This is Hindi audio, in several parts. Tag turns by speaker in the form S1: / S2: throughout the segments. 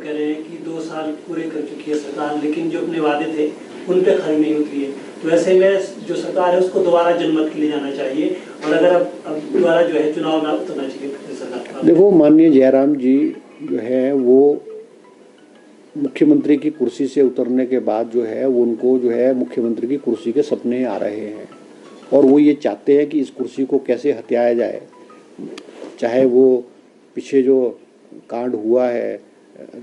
S1: कह रहे हैं कि 2 साल पूरे कर चुकी है सरकार, लेकिन जो अपने वादे थे उन पे खरी नहीं उतरी है। तो ऐसे में जो सरकार है उसको दोबारा जनमत के लिए जाना चाहिए, और अगर अब दोबारा जो है चुनाव ना उतरना चाहिए सरकार।
S2: देखो, माननीय जयराम जी जो है वो मुख्यमंत्री की कुर्सी से उतरने के बाद जो है वो उनको जो है मुख्यमंत्री की कुर्सी के सपने आ रहे हैं, और वो ये चाहते हैं कि इस कुर्सी को कैसे हथियाया जाए। चाहे वो पीछे जो कांड हुआ है,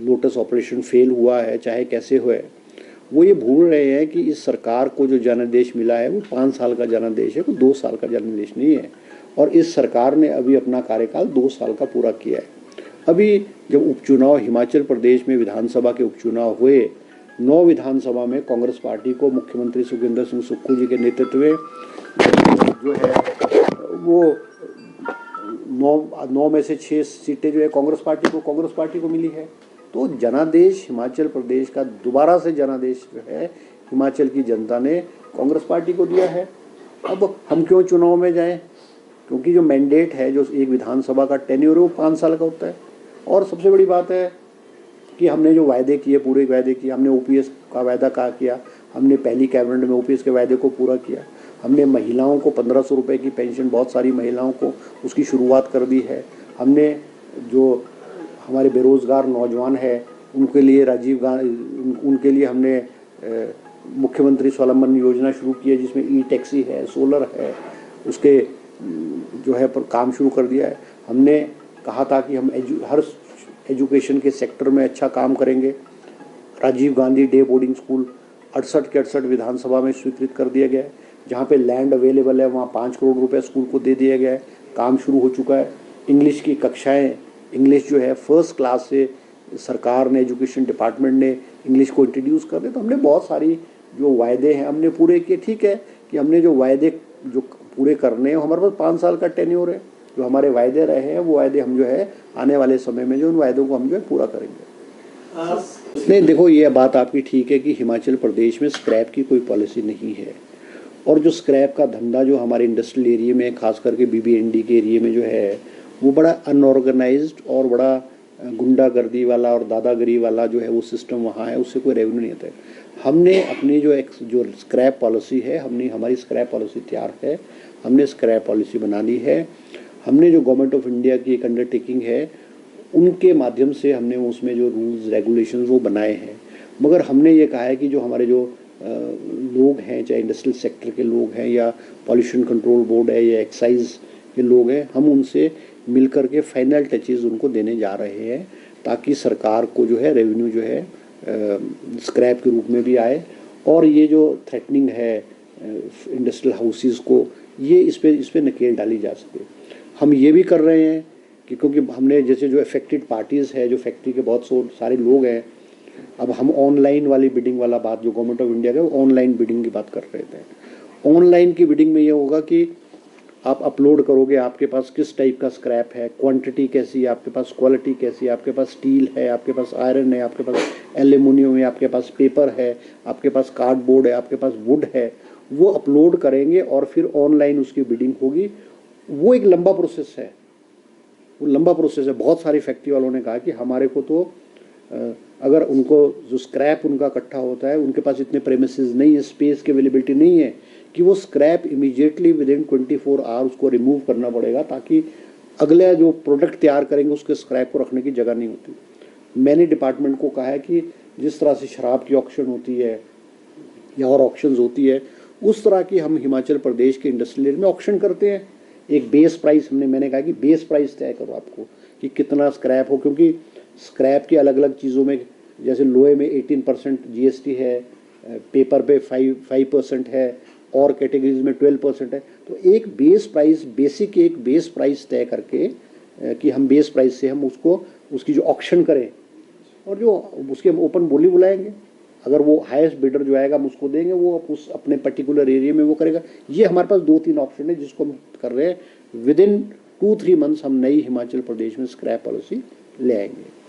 S2: लोटस ऑपरेशन फेल हुआ है, चाहे कैसे हुए, वो ये भूल रहे हैं कि इस सरकार को जो जनादेश मिला है वो 5 साल का जनादेश है, कोई 2 साल का जनादेश नहीं है। और इस सरकार ने अभी अपना कार्यकाल 2 साल का पूरा किया है। अभी जब उपचुनाव हिमाचल प्रदेश में विधानसभा के उपचुनाव हुए, 9 विधानसभा में कांग्रेस पार्टी को मुख्यमंत्री सुखविंदर सिंह सुक्खू जी के नेतृत्व में जो है वो 9 में से 6 सीटें जो है कांग्रेस पार्टी को मिली है। तो जनादेश हिमाचल प्रदेश का दोबारा से जनादेश जो है हिमाचल की जनता ने कांग्रेस पार्टी को दिया है। अब हम क्यों चुनाव में जाएं? क्योंकि जो मैंडेट है, जो एक विधानसभा का टेन्योर है वो 5 साल का होता है। और सबसे बड़ी बात है कि हमने जो वायदे किए, पूरे वायदे किए। हमने ओपीएस का वायदा किया, हमने पहली कैबिनेट में ओपीएस के वायदे को पूरा किया। हमने महिलाओं को 1500 रुपये की पेंशन, बहुत सारी महिलाओं को उसकी शुरुआत कर दी है। हमने जो हमारे बेरोज़गार नौजवान हैं उनके लिए उनके लिए हमने मुख्यमंत्री स्वावलंबन योजना शुरू की है, जिसमें ई टैक्सी है, सोलर है, उसके जो है पर काम शुरू कर दिया है। हमने कहा था कि हम हर एजुकेशन के सेक्टर में अच्छा काम करेंगे। Rajiv Gandhi day boarding school 68 के 68 विधानसभा में स्वीकृत कर दिया गया है। जहाँ पे लैंड अवेलेबल है वहाँ 5 करोड़ रुपए स्कूल को दे दिया गया है, काम शुरू हो चुका है। इंग्लिश की कक्षाएँ, इंग्लिश जो है फर्स्ट क्लास से सरकार ने, एजुकेशन डिपार्टमेंट ने इंग्लिश को इंट्रोड्यूस कर दिया। तो हमने बहुत सारी जो वायदे हैं हमने पूरे किए। ठीक है कि हमने जो वायदे जो पूरे करने हैं, हमारे पास 5 साल का टेन्योर है। जो हमारे वायदे रहे हैं वो वायदे हम जो है आने वाले समय में जो उन वायदों को हम जो है पूरा करेंगे। नहीं, देखो, ये बात आपकी ठीक है कि हिमाचल प्रदेश में स्क्रैप की कोई पॉलिसी नहीं है, और जो स्क्रैप का धंधा जो हमारे इंडस्ट्रियल एरिया में, खास करके बीबीएनडी के एरिया में जो है वो बड़ा अनऑर्गेनाइज्ड और बड़ा गुंडागर्दी वाला और दादागिरी वाला जो है वो सिस्टम वहाँ है, उससे कोई रेवेन्यू नहीं आता है। हमने अपनी जो स्क्रैप पॉलिसी है, हमारी स्क्रैप पॉलिसी तैयार है, हमने स्क्रैप पॉलिसी बना ली है। हमने जो गवर्नमेंट ऑफ इंडिया की एक अंडरटेकिंग है उनके माध्यम से हमने उसमें जो रूल्स रेगुलेशंस वो बनाए हैं। मगर हमने ये कहा है कि जो हमारे जो लोग हैं, चाहे इंडस्ट्रियल सेक्टर के लोग हैं या पॉल्यूशन कंट्रोल बोर्ड है या एक्साइज के लोग हैं, हम उनसे मिलकर के फाइनल टचेज़ उनको देने जा रहे हैं, ताकि सरकार को जो है रेवेन्यू जो है स्क्रैप के रूप में भी आए। और ये जो थ्रेटनिंग है इंडस्ट्रियल हाउसेस को, ये इस पे नकेल डाली जा सके। हम ये भी कर रहे हैं कि क्योंकि हमने जैसे जो अफेक्टेड पार्टीज़ है, जो फैक्ट्री के बहुत सारे लोग हैं, अब हम ऑनलाइन वाली बिडिंग वाला बात जो गवर्नमेंट ऑफ इंडिया का ऑनलाइन बिडिंग की बात कर रहे थे। ऑनलाइन की बिडिंग में ये होगा कि आप अपलोड करोगे आपके पास किस टाइप का स्क्रैप है, क्वांटिटी कैसी है आपके पास, क्वालिटी कैसी है आपके पास, स्टील है आपके पास, आयरन है आपके पास, एल्यूमिनियम है आपके पास, पेपर है आपके पास, कार्डबोर्ड है आपके पास, वुड है, वो अपलोड करेंगे और फिर ऑनलाइन उसकी बिडिंग होगी। वो एक लंबा प्रोसेस है, वो लंबा प्रोसेस है। बहुत सारी फैक्ट्री वालों ने कहा कि हमारे को तो अगर उनको जो स्क्रैप उनका इकट्ठा होता है, उनके पास इतने प्रेमिसेस नहीं है, स्पेस की अवेलेबिलिटी नहीं है कि वो scrap immediately within 24 hour उसको रिमूव करना पड़ेगा, ताकि अगले जो प्रोडक्ट तैयार करेंगे उसके स्क्रैप को रखने की जगह नहीं होती। मैंने डिपार्टमेंट को कहा है कि जिस तरह से शराब की ऑक्शन होती है या और ऑक्शंस होती है, उस तरह की हम हिमाचल प्रदेश के इंडस्ट्रियल एरिया में ऑक्शन करते हैं। एक बेस प्राइस मैंने कहा कि बेस प्राइस तय करो आपको कि कितना स्क्रैप हो, क्योंकि स्क्रैप की अलग अलग चीज़ों में, जैसे लोहे में 18% जीएसटी है, पेपर पे 5% है, और कैटेगरीज में 12% है। तो एक बेस प्राइस, बेसिक एक बेस प्राइस तय करके कि हम बेस प्राइस से हम उसकी जो ऑक्शन करें और जो उसके ओपन बोली बुलाएंगे। अगर वो हाईएस्ट बिडर जो आएगा हम उसको देंगे, वो उस अपने पर्टिकुलर एरिया में वो करेगा। ये हमारे पास 2-3 ऑप्शन है जिसको हम कर रहे हैं। विद इन 2-3 मंथ्स हम नई हिमाचल प्रदेश में स्क्रैप पॉलिसी ले आएंगे।